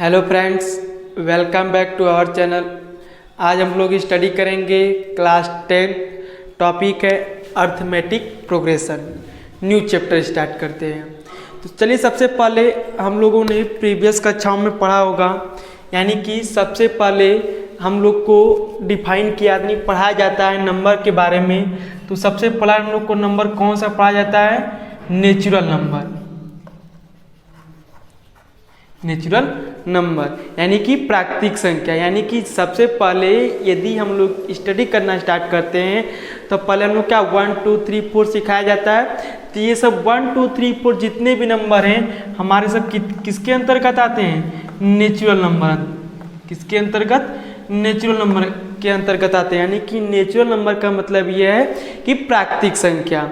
Hello friends, welcome back to our channel. आज हम लोग स्टडी करेंगे क्लास 10। टॉपिक है arithmetic progression. New chapter start करते हैं। तो चलिए, सबसे पहले हम लोगों ने प्रीवियस कक्षाओं में पढ़ा होगा, यानी कि सबसे पहले हम लोग को डिफाइन किया नहीं पढ़ाया जाता है नंबर के बारे में। तो सबसे पहले हम लोग को नंबर कौन सा पढ़ाया जाता है? Natural number. नेचुरल नंबर यानी कि प्राकृतिक संख्या। यानी कि सबसे पहले यदि हम लोग स्टडी करना स्टार्ट करते हैं तो पहले हम लोग क्या 1 2 3 4 सिखाया जाता है। तो ये सब 1 2 3 4 जितने भी नंबर हैं हमारे सब किसके अंतर्गत आते हैं? Natural number. किसके अंतर्गत? नेचुरल नंबर के अंतर्गत आते हैं। यानी कि नेचुरल नंबर का मतलब ये है कि प्राकृतिक संख्या।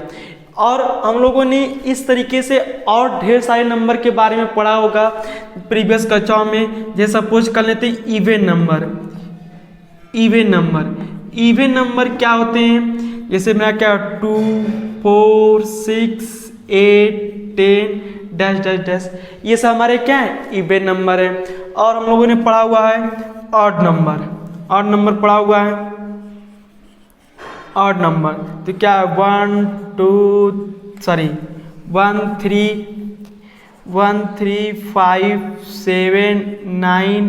और हम लोगों ने इस तरीके से और ढेर सारे नंबर के बारे में पढ़ा होगा प्रीवियस कक्षाओं में। जैसे सपोज कर लेते हैं इवन नंबर। इवन नंबर क्या होते हैं? जैसे मेरा क्या 2 4 6 8 10 डैश डैश डैश, ये सब हमारे क्या है? इवन नंबर है। और हम लोगों ने पढ़ा हुआ है ऑड नंबर। ऑड नंबर पढ़ा हुआ है। ऑड नंबर तो क्या है? 1 3 5 7 9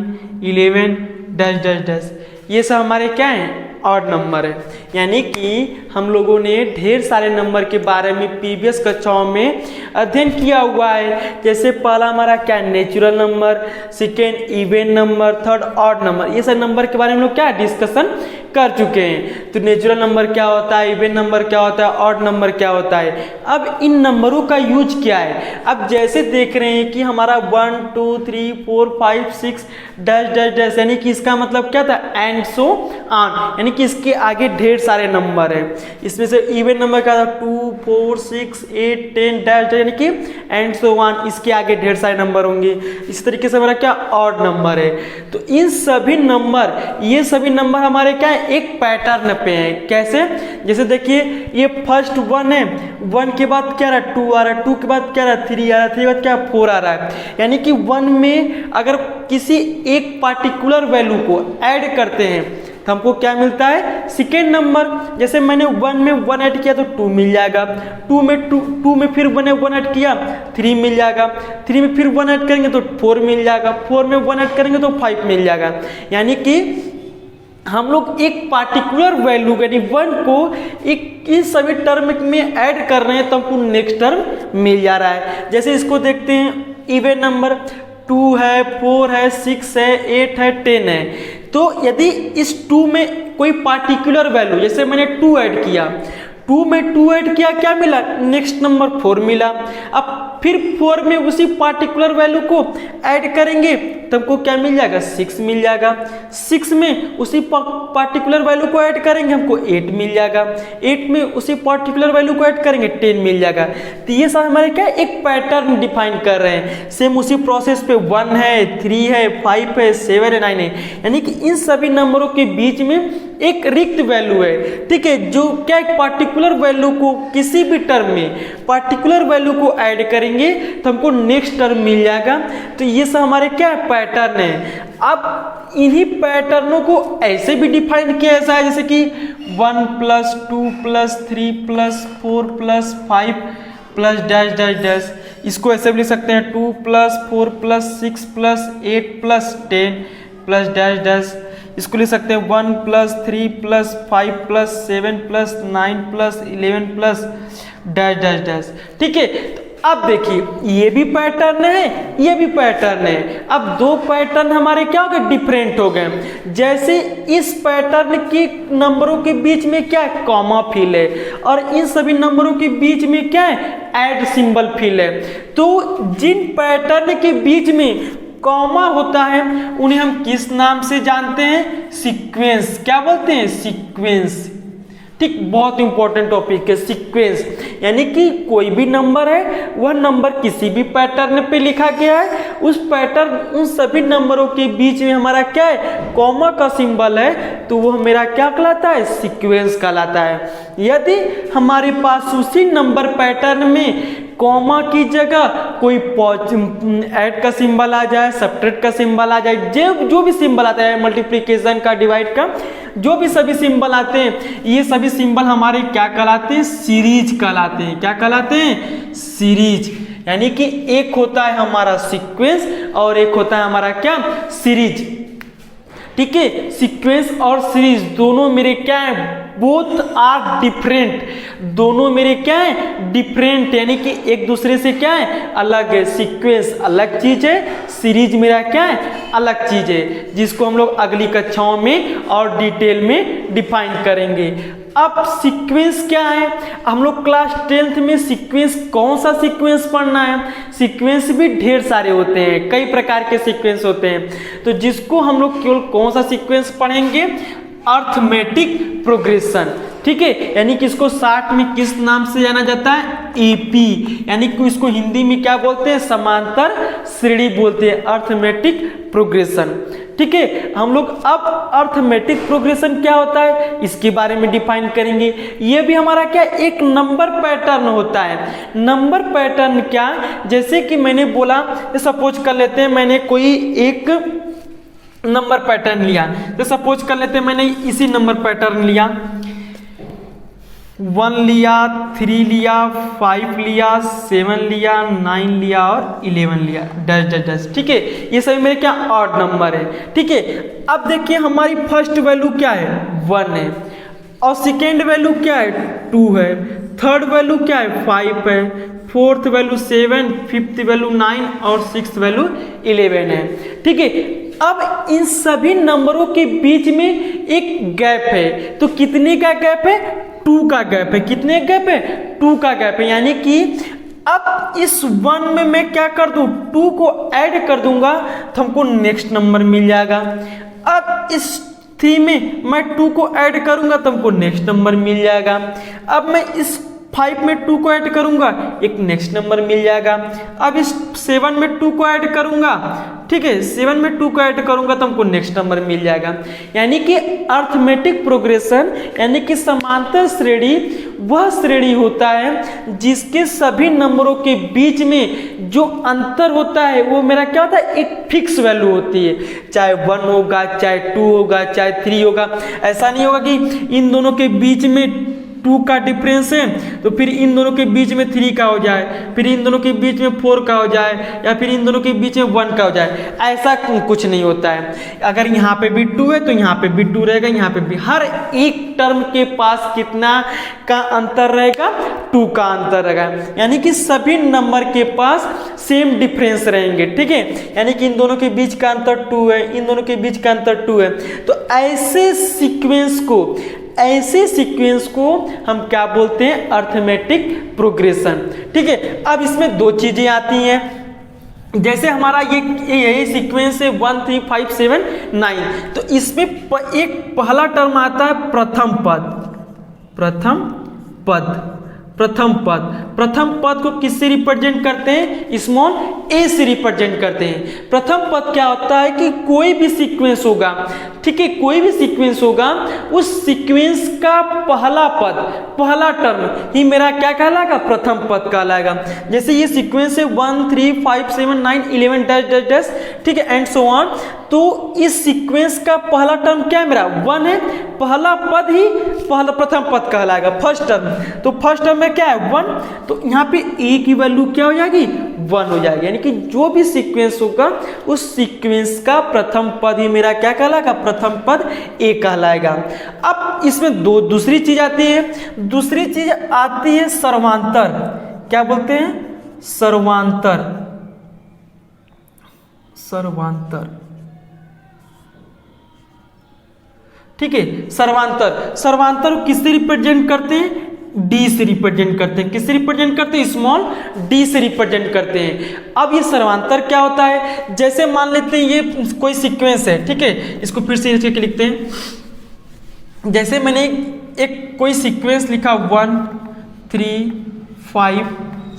11 डैश डैश डैश, ये सब हमारे क्या हैं? ऑड नंबर है। यानी कि हम लोगों ने ढेर सारे नंबर के बारे में प्रीवियस कक्षाओं में अध्ययन किया हुआ है। जैसे पहला हमारा क्या? Natural number, second even number, third odd number. ये सब नंबर के बारे में हम लोग क्या डिस्कशन कर चुके हैं। तो नेचुरल नंबर क्या होता है, इवन नंबर क्या होता है, ऑड नंबर क्या होता है। अब इन नंबरों का यूज क्या है? अब जैसे देख रहे हैं कि हमारा 1 2 3 4 5 6 डैश डैश डैश, यानी कि इसका मतलब क्या था? एंड सो ऑन, यानी कि इसके आगे ढेर सारे नंबर है। इसमें से इवन नंबर क्या था? 2 4 6 8 10 डैश डैश, यानी कि एंड सो ऑन, इसके आगे ढेर सारे नंबर होंगे। इस तरीके से हमारा क्या? ऑड नंबर है। तो इन सभी नंबर, ये सभी नंबर हमारे क्या है? एक पैटर्न पे है। कैसे? जैसे देखिए, ये फर्स्ट 1 है, 1 के बाद क्या रहा? 2 आ रहा है, 2 के बाद क्या रहा? 3 आ रहा है, 3 के बाद क्या? 4 आ रहा है। यानी कि 1 में अगर किसी एक पार्टिकुलर वैल्यू को ऐड करते हैं तो हमको क्या मिलता है? Second number. जैसे मैंने 1 में 1 ऐड किया तो 2 मिल जाएगा। 2 में फिर 1 ऐड किया 3 मिल जाएगा। 3 में फिर 1 ऐड करेंगे तो 4 मिल जाएगा। 4 में 1 ऐड करेंगे तो 5 मिल जाएगा। यानी कि हम लोग एक पार्टिकुलर वैल्यू यानी 1 को एक इस सभी टर्म में ऐड कर रहे हैं तो हमको नेक्स्ट टर्म मिल जा रहा है। जैसे इसको देखते हैं, इवन नंबर 2 है, 4 है, 6 है, 8 है, 10 है। तो यदि इस 2 में कोई पार्टिकुलर वैल्यू, जैसे मैंने 2 ऐड किया, 2 में 2 ऐड किया, क्या मिला? नेक्स्ट नंबर 4 मिला। अब फिर 4 में उसी पार्टिकुलर वैल्यू को ऐड करेंगे तो हमको क्या मिल जाएगा? 6 मिल जाएगा। 6 में उसी पार्टिकुलर वैल्यू को ऐड करेंगे, हमको 8 मिल जाएगा। 8 में उसी पार्टिकुलर वैल्यू को ऐड करेंगे, 10 मिल जाएगा। तो ये सब हमारे क्या? एक पैटर्न डिफाइन कर रहे हैं। सेम उसी प्रोसेस पे 1 है, 3 है, 5 है, 7 है, 9 है। यानी कि इन सभी नंबरों के बीच में एक रिक्त वैल्यू है, ठीक है, जो क्या एक पार्टिकुलर वैल्यू को किसी भी टर्म में पार्टिकुलर वैल्यू को ऐड करेंगे तो हमको नेक्स्ट टर्म मिल जाएगा। तो ये सब हमारे क्या पैटर्न है। अब इन्हीं पैटर्नों को ऐसे भी डिफाइन किया ऐसा है, जैसे कि 1 + 2 + 3 + 4 + 5 + डैश डैश डैश। इसको ऐसे भी लिख सकते हैं 2 + 4 + 6 + 8 + 10 + डैश डैश। इसको लिख सकते हैं 1 + 3 + 5 + 7 + 9 + 11 + डैश डैश डैश, ठीक है। अब देखिए, ये भी पैटर्न है, ये भी पैटर्न है। अब दो पैटर्न हमारे क्या हो गए? डिफरेंट हो गए। जैसे इस पैटर्न के नंबरों के बीच में क्या है? कॉमा फिल है, और इन सभी नंबरों के बीच में क्या है? ऐड सिंबल फिल है। तो जिन पैटर्न के बीच में कॉमा होता है उन्हें हम किस नाम से जानते हैं? सीक्वेंस। क्या बोलते हैं? सीक्वेंस। ठीक, बहुत इंपॉर्टेंट टॉपिक है सीक्वेंस। यानी कि कोई भी नंबर है, वह नंबर किसी भी पैटर्न पे लिखा गया है, उस पैटर्न उन सभी नंबरों के बीच में हमारा क्या है? कॉमा का सिंबल है, तो वह मेरा क्या कहलाता है? सीक्वेंस कहलाता है। यदि हमारे पास उसी नंबर पैटर्न में कॉमा की जगह कोई ऐड का सिंबल आ जाए, सब्ट्रैक्ट का सिंबल आ जाए, जो भी सिंबल आता है, मल्टीप्लिकेशन का, डिवाइड का, जो भी सभी सिंबल आते हैं, ये सभी सिंबल हमारे क्या कहलाते हैं? सीरीज कहलाते हैं। क्या कहलाते हैं? सीरीज। यानी कि एक होता है हमारा सीक्वेंस और एक होता है हमारा क्या? सीरीज। ठीक है, सीक्वेंस और सीरीज दोनों मेरे क्या है? Both are different. दोनों मेरे क्या है? डिफरेंट, यानी कि एक दूसरे से क्या है? अलग है। सीक्वेंस अलग चीज है, सीरीज मेरा क्या है? अलग चीज है, जिसको हम लोग अगली कक्षाओं में और डिटेल में डिफाइन करेंगे। अब सीक्वेंस क्या है? हम लोग क्लास 10th में सीक्वेंस, कौन सा सीक्वेंस पढ़ना है? सीक्वेंस भी ढेर सारे होते हैं, कई प्रकार के सीक्वेंस होते हैं, तो जिसको हम लोग केवल कौन सा सीक्वेंस पढ़ेंगे? Arithmetic progression. ठीक है, यानी कि इसको शॉर्ट में किस नाम से जाना जाता है? एपी। यानी कि इसको हिंदी में क्या बोलते हैं? समांतर श्रेणी बोलते हैं, अर्थमेटिक प्रोग्रेशन। ठीक है, हम लोग अब अर्थमेटिक प्रोग्रेशन क्या होता है इसके बारे में डिफाइन करेंगे। ये भी हमारा क्या? एक नंबर पैटर्न होता है। नंबर पैटर्न क्या? जैसे कि मैंने बोला, सपोज कर लेते हैं मैंने कोई एक नंबर पैटर्न लिया, तो सपोज कर लेते हैं मैंने इसी नंबर पैटर्न लिया, 1 लिया, 3 लिया, 5 लिया, 7 लिया, 9 लिया और 11 लिया, डैश डैश डैश। ठीक है, ये सभी मेरे क्या? ऑड नंबर है। ठीक है, अब देखिए हमारी फर्स्ट वैल्यू क्या है? 1 है, और सेकेंड वैल्यू क्या है? 2 है, थर्ड वैल्यू क्या है? 5 है, फोर्थ वैल्यू 7, फिफ्थ वैल्यू 9 और सिक्स्थ वैल्यू 11 है। ठीक है, अब इन सभी नंबरों के बीच में एक गैप है, तो कितने का गैप है? 2 का गैप है। कितने गैप है? 2 का गैप है। यानी कि अब इस 1 में मैं क्या कर दूं? 2 को ऐड कर दूंगा तो हमको नेक्स्ट नंबर मिल जाएगा। अब इस 3 में मैं 2 को ऐड करूंगा तो हमको नेक्स्ट नंबर मिल जाएगा। अब मैं इस 5 में 2 को ऐड करूंगा, एक नेक्स्ट नंबर मिल जाएगा। अब इस 7 में 2 को ऐड करूंगा, ठीक है, 7 में 2 को ऐड करूंगा तो हमको नेक्स्ट नंबर मिल जाएगा। यानी कि अर्थमेटिक प्रोग्रेशन यानी कि समांतर श्रेणी वह श्रेणी होता है जिसके सभी नंबरों के बीच में जो अंतर होता है वो मेरा क्या होता है? एक फिक्स वैल्यू होती है। चाहे 1 होगा, चाहे 2 होगा, चाहे 3 होगा। ऐसा नहीं होगा कि इन दोनों के बीच में 2 का डिफरेंस है तो फिर इन दोनों के बीच में 3 का हो जाए, फिर इन दोनों के बीच में 4 का हो जाए, या फिर इन दोनों के बीच में 1 का हो जाए। ऐसा कुछ नहीं होता है। अगर यहाँ पे भी 2 है तो यहाँ पे भी 2 रहेगा, यहाँ पे भी। हर एक टर्म के पास कितना का अंतर रहेगा? 2 का अंतर रहेगा। यानी कि सभी नंबर के पास सेम डिफरेंस रहेंगे। ठीक है, यानी कि इन दोनों के बीच का अंतर 2 है, इन दोनों के बीच का अंतर 2 है। तो ऐसे सीक्वेंस को हम क्या बोलते हैं? Arithmetic progression. ठीक है, अब इसमें 2 चीजें आती हैं। जैसे हमारा ये सीक्वेंस है 1 3 5 7 9, तो इसमें एक पहला टर्म आता है प्रथम पद को किससे रिप्रेजेंट करते हैं? स्मॉल ए से रिप्रेजेंट करते हैं। प्रथम पद क्या होता है कि कोई भी सीक्वेंस होगा, ठीक है, कोई भी सीक्वेंस होगा, उस सीक्वेंस का पहला टर्म ही मेरा क्या कहलाएगा? प्रथम पद कहलाएगा। जैसे ये सीक्वेंस है 1 3 5 7 9 11 डैश डैश डैश, ठीक है, एंड सो ऑन। तो इस सीक्वेंस का पहला टर्म क्या है? मेरा 1 है। पहला पद ही प्रथम पद कहलाएगा, फर्स्ट टर्म। तो फर्स्ट टर्म में क्या है? 1। तो यहाँ पे ए की वैल्यू क्या हो जाएगी? 1 हो जाएगी। यानी कि जो भी सीक्वेंस होगा उस सीक्वेंस का प्रथम पद ही मेरा क्या कहलाएगा? प्रथम पद ए कहलाएगा। अब इसमें दूसरी चीज आती है। दूसरी चीज आती है सर्वांतर। क्या बोलते हैं? सर्वांतर। ठीक है, सर्वांतर किससे रिप्रेजेंट करते हैं? डी से रिप्रेजेंट करते हैं। किससे रिप्रेजेंट करते हैं? स्मॉल डी से रिप्रेजेंट करते हैं। अब ये सर्वांतर क्या होता है? जैसे मान लेते हैं ये कोई सीक्वेंस है, ठीक है, इसको फिर से लिखते हैं। जैसे मैंने एक कोई सीक्वेंस लिखा 1 3 5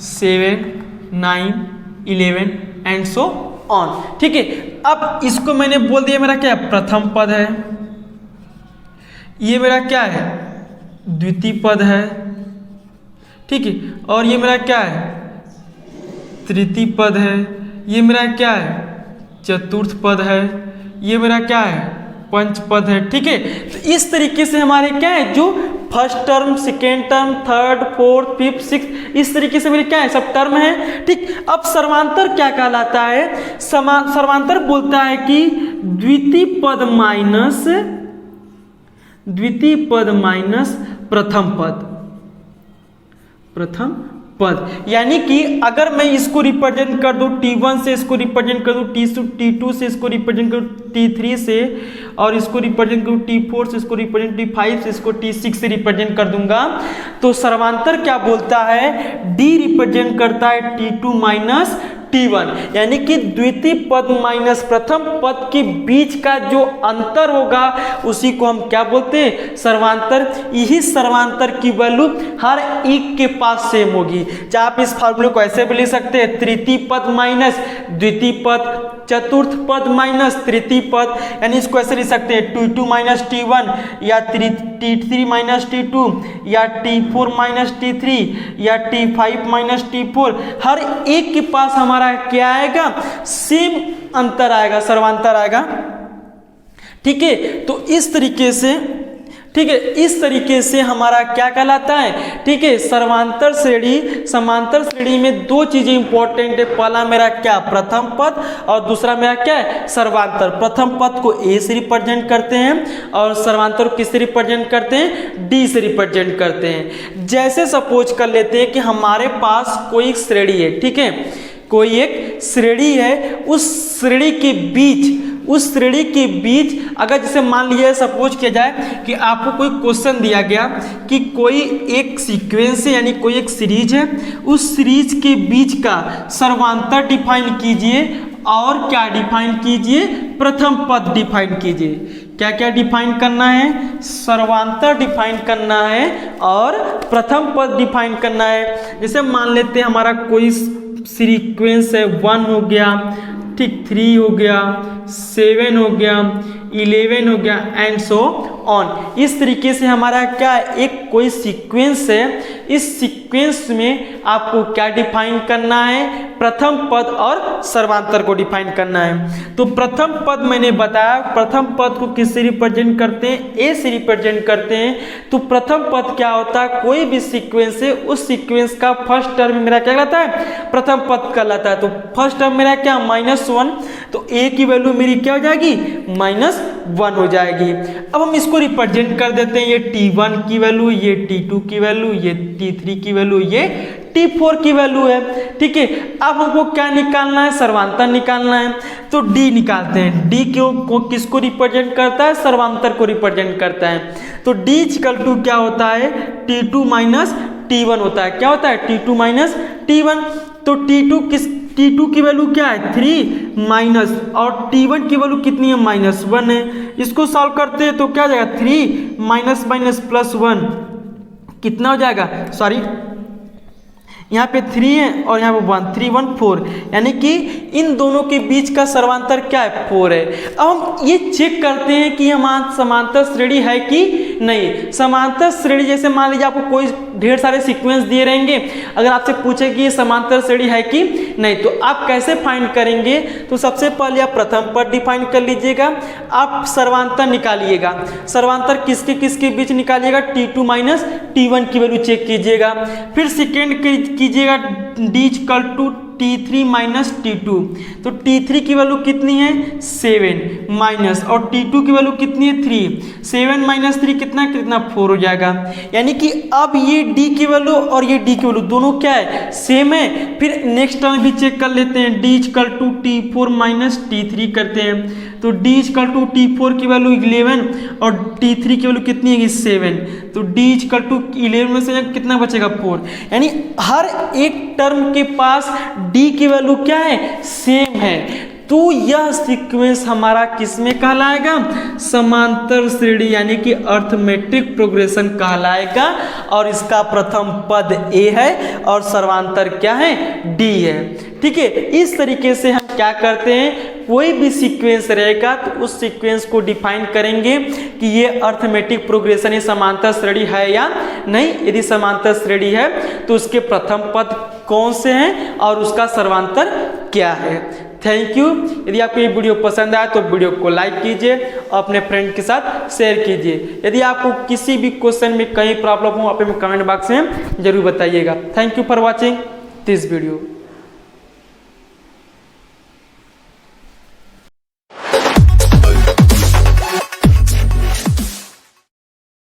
7 9 11 एंड सो ऑन, ठीक है। अब इसको मैंने बोल दिया मेरा क्या है? प्रथम पद है। ये मेरा क्या है? द्वितीय पद है, ठीक है, और ये मेरा क्या है? तृतीय पद है, ये मेरा क्या है चतुर्थ पद है, ये मेरा क्या है पंच पद है। ठीक है, तो इस तरीके से हमारे क्या है जो first term, second term, third, fourth, fifth, six, इस तरीके से मेरे क्या है सब टर्म है। ठीक, अब सर्वांतर क्या कहलाता है? सर्वांतर बोलता है कि द्वितीय पद माइनस प्रथम पद, यानी कि अगर मैं इसको रिप्रेजेंट कर दूं T1 से, इसको रिप्रेजेंट कर दूं T2 से, इसको रिप्रेजेंट करूं T3 से, और इसको रिप्रेजेंट करूं T4 से, इसको रिप्रेजेंट T5 से, इसको T6 से रिप्रेजेंट कर दूंगा, तो सर्वांतर क्या बोलता है? D रिप्रेजेंट करता है T2 माइनस T1, यानी कि द्वितीय पद माइनस प्रथम पद के बीच का जो अंतर होगा उसी को हम क्या बोलते हैं? सर्वांतर। यही सर्वांतर की वैल्यू हर एक के पास सेम होगी। चाहे आप इस फार्मूले को ऐसे भी लिख सकते हैं, तृतीय पद माइनस द्वितीय पद, चतुर्थ पद माइनस तृतीय पद, यानी इसको ऐसे लिख सकते हैं T2 माइनस T1, या T3 माइनस T2, या T4 माइनस T3, या T5 माइनस T4। हर एक के पास हमारा क्या आएगा? सेम अंतर आएगा, सर्वांतर आएगा। ठीक है, तो इस तरीके से, ठीक है, इस तरीके से हमारा क्या कहलाता है? ठीक है, सर्वांतर श्रेणी, समांतर श्रेणी में दो चीजें इंपॉर्टेंट है। पहला मेरा क्या? प्रथम पद, और दूसरा मेरा क्या है? सर्वांतर। प्रथम पद को A से रिप्रेजेंट करते हैं और सर्वांतर को किससे रिप्रेजेंट करते हैं? D से रिप्रेजेंट करते हैं। जैसे सपोज कर लेते हैं कि हमारे पास कोई श्रेणी है, ठीक है, कोई एक श्रेणी है, उस श्रेणी के बीच अगर जैसे मान लीजिए सपोज किया जाए कि आपको कोई क्वेश्चन दिया गया कि कोई एक सीक्वेंस है, यानी कोई एक सीरीज है, उस सीरीज के बीच का सर्वांतर डिफाइन कीजिए, और क्या डिफाइन कीजिए? प्रथम पद डिफाइन कीजिए। क्या क्या डिफाइन करना है? सर्वांतर डिफाइन करना है और प्रथम पद डिफाइन करना है। जैसे मान लेते हैं हमारा कोई सीक्वेंस है, 1 हो गया, ठीक, 3 हो गया, 7 हो गया, 11 हो गया, एंड सो ऑन। इस तरीके से हमारा क्या एक कोई सीक्वेंस है, इस सीक्वेंस में आपको क्या डिफाइन करना है? प्रथम पद और सर्वांतर को डिफाइन करना है। तो प्रथम पद मैंने बताया, प्रथम पद को किससे रिप्रेजेंट करते हैं? A से रिप्रेजेंट करते हैं। तो प्रथम पद क्या होता है? कोई भी सीक्वेंस है, उस सीक्वेंस का फर्स्ट टर्म मेरा क्या कहलाता है? प्रथम पद कहलाता है। तो फर्स्ट टर्म मेरा क्या? -1, तो A की वैल्यू मेरी क्या हो जाएगी? -1 हो जाएगी। अब हम इसको रिप्रेजेंट कर देते हैं, ये T1 की वैल्यू, ये T2 की वैल्यू, ये T3 की वैल्यू, ये T4 की वैल्यू है। ठीक है, अब हमको क्या निकालना है? सर्वांतर निकालना है। तो D निकालते हैं। D को किसको रिप्रेजेंट करता है? सर्वांतर को रिप्रेजेंट करता है। तो D इक्वल टू क्या होता है? T2 माइनस T1 होता है। क्या होता है? T2 minus T1। तो T2 की वैल्यू क्या है? 3 माइनस, और T1 की वैल्यू कितनी है? -1 है। इसको सॉल्व करते हैं तो क्या हो जाएगा? 3 माइनस माइनस प्लस 1 कितना हो जाएगा? सॉरी, यहाँ पे 3 है और यहाँ पे 1, 3 1 4, यानी कि इन दोनों के बीच का सर्वांतर क्या है? 4 है। अब हम ये चेक करते हैं कि हमारा समांतर श्रेणी है कि नहीं। समांतर श्रेणी जैसे मान लीजिए आपको कोई ढेर सारे सीक्वेंस दिए रहेंगे, अगर आपसे पूछे कि ये समांतर श्रेणी है कि नहीं, तो आप कैसे फाइंड करेंगे? तो सबसे पहले आप प्रथम पद डिफाइन कर लीजिएगा, आप सर्वांतर निकालिएगा। सर्वांतर किसके किसके बीच निकालिएगा? T2 माइनस T1 की वैल्यू चेक कीजिएगा। फिर सेकेंड कीजिएगा D equal to T3 minus T2। तो T3 की वैल्यू कितनी है? 7 माइनस, और T2 की वैल्यू कितनी है? 3। 7 माइनस 3 कितना 4 हो जाएगा। यानी कि अब ये D की वैल्यू और ये D की वैल्यू दोनों क्या है? सेम है। फिर नेक्स्ट टर्म भी चेक कर लेते हैं। D equal to T4 minus T3 करते हैं। तो D इक्वल टू T4 की वैल्यू 11 और T3 की वैल्यू कितनी है? 7। तो D इक्वल टू 11 में से कितना बचेगा? 4। यानी हर एक टर्म के पास D की वैल्यू क्या है? सेम है। तो यह सीक्वेंस हमारा किसमें कहलाएगा? समांतर श्रेणी, यानी कि अर्थमेटिक प्रोग्रेशन कहलाएगा। और इसका प्रथम पद A है और सर्वांतर क्या है? D है। ठीक है, इस तरीके से हम क्या करते हैं? कोई भी सीक्वेंस रहेगा तो उस सीक्वेंस को डिफाइन करेंगे कि ये अर्थमेटिक प्रोग्रेशन, ये समांतर श्रेणी है या नहीं। यदि समांतर श्रेणी है तो उसके प्रथम पद कौन से हैं और उसका सर्वांतर क्या है। Thank you. यदि आपको ये वीडियो पसंद आया तो वीडियो को लाइक कीजिए, अपने फ्रेंड के साथ शेयर कीजिए। यदि आपको किसी भी क्वेश्चन में कहीं प्रॉब्लम हो आप हमें कमेंट बॉक्स में जरूर बताइएगा। Thank you for watching this video.